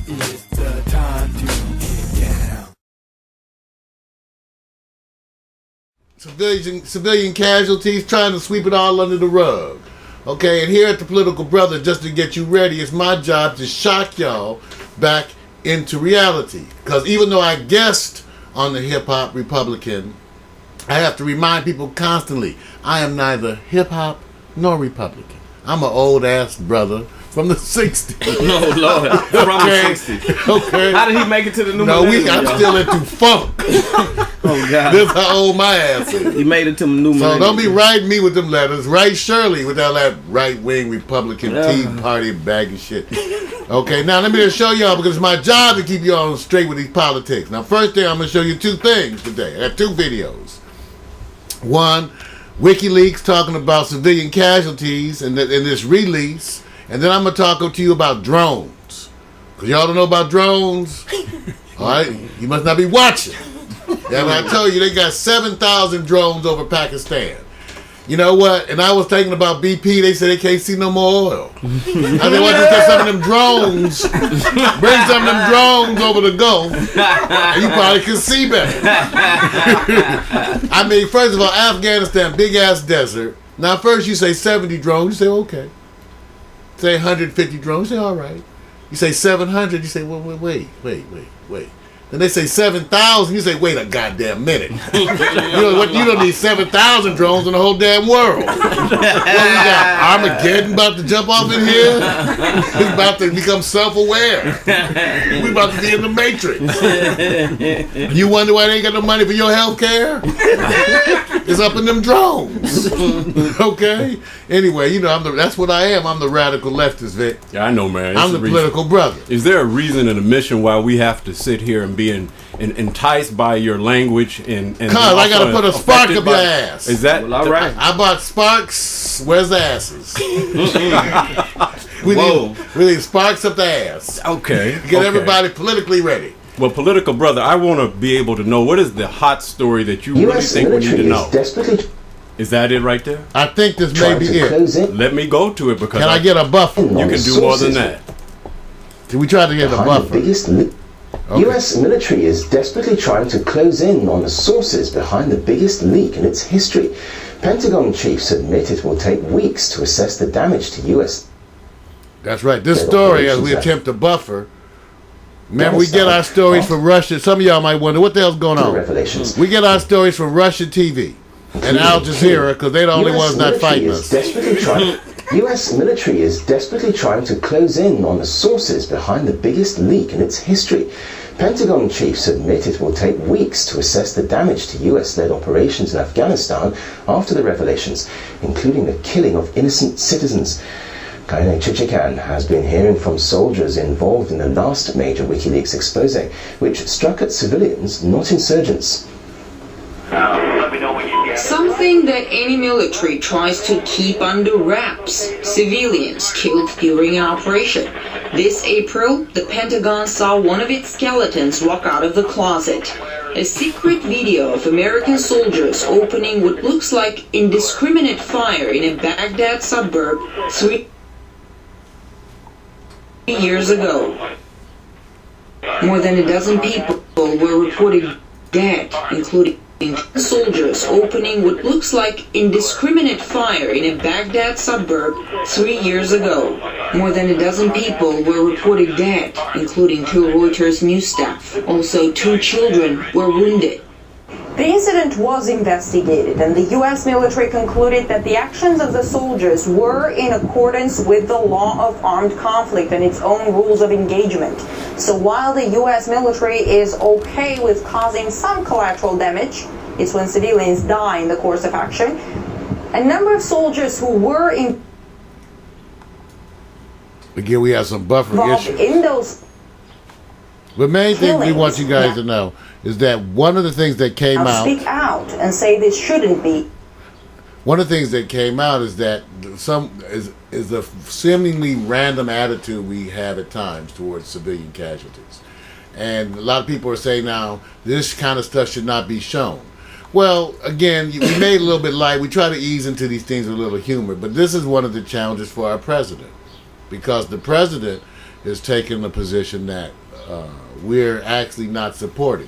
It's the time to get down. Civilian casualties, trying to sweep it all under the rug. Okay, and here at the Political Brother, just to get you ready, it's my job to shock y'all back into reality. Because even though I guessed on the Hip Hop Republican, I have to remind people constantly, I am neither hip hop nor Republican. I'm an old ass brother from the 60s. No, Lord. From the 60s. Okay. How did he make it to the new millennium? I'm still into funk. Oh, God. This how old my ass is. He made it to the new millennium. So don't be writing me with them letters. Write Shirley with all that right-wing Republican Tea Party baggy shit. Okay, now let me just show y'all, because it's my job to keep y'all straight with these politics. Now, first thing, I'm going to show you two things today. I got two videos. One, WikiLeaks talking about civilian casualties in this release. And then I'm going to talk to you about drones. Because y'all don't know about drones. All right? You must not be watching. And I told you, they got 7,000 drones over Pakistan. You know what? And I was thinking about BP. They said they can't see no more oil. I said, why don't you get some of them drones? Bring some of them drones over the Gulf. And you probably can see better. I mean, first of all, Afghanistan, big-ass desert. Now, first you say 70 drones. You say, okay. Say 150 drones. You say, all right. You say 700. You say, well, wait. Then they say 7,000. You say, wait a goddamn minute. You don't need 7,000 drones in the whole damn world. Well, we got Armageddon about to jump off in here. He's about to become self-aware. We about to be in the Matrix. You wonder why they ain't got no money for your health care? It's up in them drones. Okay? Anyway, that's what I am. I'm the radical leftist, Vic. Yeah, I know, man. I'm the political brother. Is there a reason and a mission why we have to sit here and be enticed by your language and cause I gotta put a spark up your ass. Is that all right? I bought sparks. Where's the asses? we need sparks up the ass. Okay. Get everybody politically ready. Well, political brother, I want to be able to know, what is the hot story that you really think we need to know? Is that it right there? I think this may be it. Let me go to it, because can I get a buffer? You can do more than that. We tried to get a buffer. US military is desperately trying to close in on the sources behind the biggest leak in its history. Pentagon chiefs admit it will take weeks to assess the damage to US. That's right. This story, as we attempt to buffer, remember, we get our stories from Russia. Some of y'all might wonder, what the hell's going on? We get our stories from Russian TV and Al Jazeera, because they're the only ones not fighting us. US military is desperately trying to close in on the sources behind the biggest leak in its history. Pentagon chiefs admit it will take weeks to assess the damage to US-led operations in Afghanistan after the revelations, including the killing of innocent citizens. Kaine Chichikan has been hearing from soldiers involved in the last major WikiLeaks expose, which struck at civilians, not insurgents. Something that any military tries to keep under wraps. Civilians killed during an operation. This April, the Pentagon saw one of its skeletons walk out of the closet. A secret video of American soldiers opening what looks like indiscriminate fire in a Baghdad suburb 3 years ago. More than a dozen people were reported dead, including soldiers opening what looks like indiscriminate fire in a Baghdad suburb 3 years ago. More than a dozen people were reported dead, including 2 Reuters news staff. Also, 2 children were wounded. The incident was investigated, and the U.S. military concluded that the actions of the soldiers were in accordance with the law of armed conflict and its own rules of engagement. So while the U.S. military is okay with causing some collateral damage, it's when civilians die in the course of action. A number of soldiers who were Again, we have some buffer involved issues. In those the main thing we want you guys to know is that one of the things that came out... Speak out and say this shouldn't be. One of the things that came out is that is a seemingly random attitude we have at times towards civilian casualties. And a lot of people are saying now, this kind of stuff should not be shown. Well, again, we made it a little bit light. We try to ease into these things with a little humor. But this is one of the challenges for our president. Because the president is taking the position that we're actually not supporting.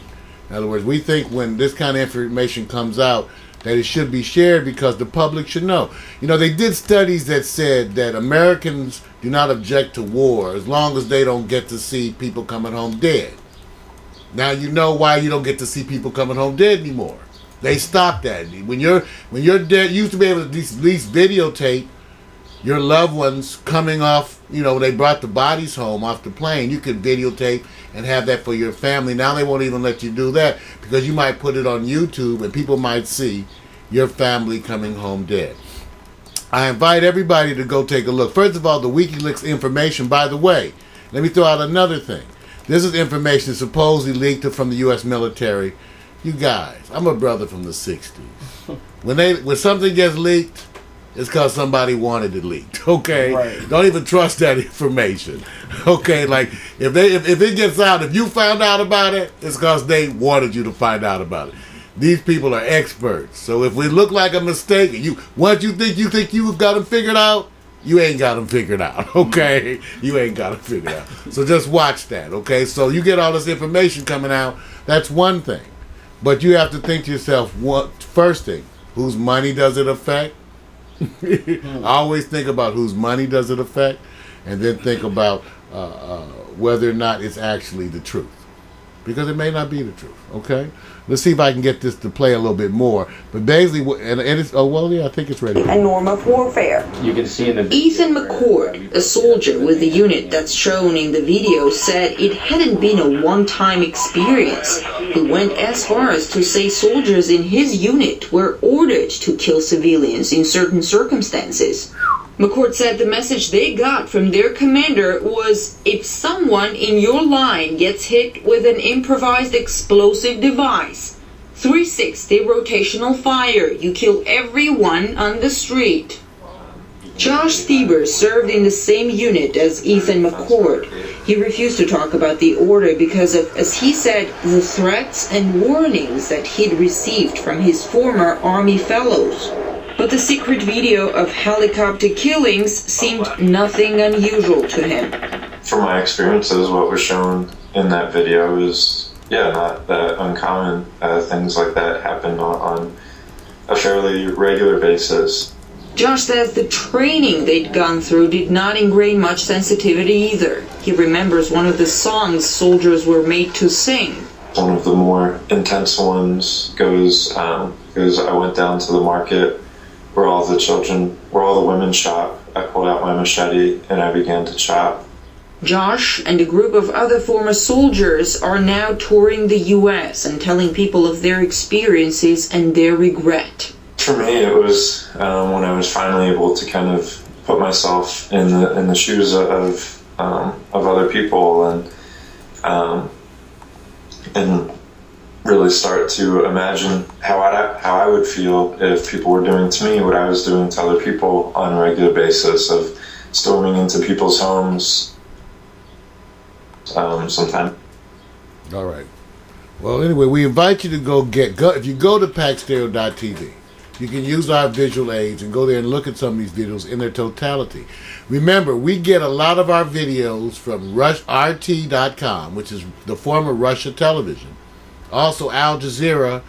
In other words, we think when this kind of information comes out that it should be shared because the public should know. You know, they did studies that said that Americans do not object to war as long as they don't get to see people coming home dead. Now you know why you don't get to see people coming home dead anymore. They stopped that. When you're dead, you used to be able to at least videotape your loved ones coming off, you know, they brought the bodies home off the plane. You could videotape and have that for your family. Now they won't even let you do that because you might put it on YouTube and people might see your family coming home dead. I invite everybody to go take a look. First of all, the WikiLeaks information, by the way, let me throw out another thing. This is information supposedly leaked from the U.S. military. You guys, I'm a brother from the 60s. When something gets leaked, it's because somebody wanted it leaked. Okay, right. Don't even trust that information. Okay, like if it gets out, if you found out about it, it's because they wanted you to find out about it. These people are experts. So if we look like a mistake, once you think you've got them figured out, you ain't got them figured out. Okay, you ain't got them figured out. So just watch that. Okay, so you get all this information coming out. That's one thing, but you have to think to yourself, first thing, whose money does it affect? I always think about whose money does it affect, and then think about whether or not it's actually the truth, because it may not be the truth. Okay, let's see if I can get this to play a little bit more. But basically, and it's I think it's ready. A norm of warfare. You can see in the Ethan McCord, a soldier with the unit that's shown in the video, said it hadn't been a one-time experience. He went as far as to say soldiers in his unit were ordered to kill civilians in certain circumstances. McCord said the message they got from their commander was, if someone in your line gets hit with an improvised explosive device, 360 rotational fire, you kill everyone on the street. Josh Thieber served in the same unit as Ethan McCord. He refused to talk about the order because of, as he said, the threats and warnings that he'd received from his former Army fellows. But the secret video of helicopter killings seemed nothing unusual to him. From my experiences, what was shown in that video is, not that uncommon. Things like that happen on a fairly regular basis. Josh says the training they'd gone through did not ingrain much sensitivity either. He remembers one of the songs soldiers were made to sing. One of the more intense ones goes, I went down to the market where all the women shop. I pulled out my machete and I began to chop. Josh and a group of other former soldiers are now touring the U.S. and telling people of their experiences and their regret. For me, it was when I was finally able to kind of put myself in the shoes of other people and really start to imagine how I would feel if people were doing to me what I was doing to other people on a regular basis, of storming into people's homes sometime. All right. Well, anyway, we invite you to go if you go to packstereo.tv, you can use our visual aids and go there and look at some of these videos in their totality. Remember, we get a lot of our videos from RT.com, which is the former Russia television. Also Al Jazeera,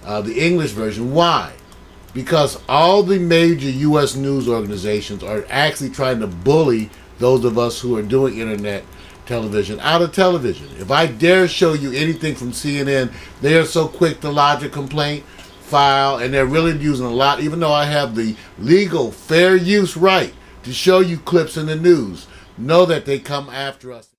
the English version. Why? Because all the major U.S. news organizations are actually trying to bully those of us who are doing internet television out of television. If I dare show you anything from CNN, they are so quick to lodge a complaint, file, and they're really using a lot, even though I have the legal fair use right to show you clips in the news. Know that they come after us.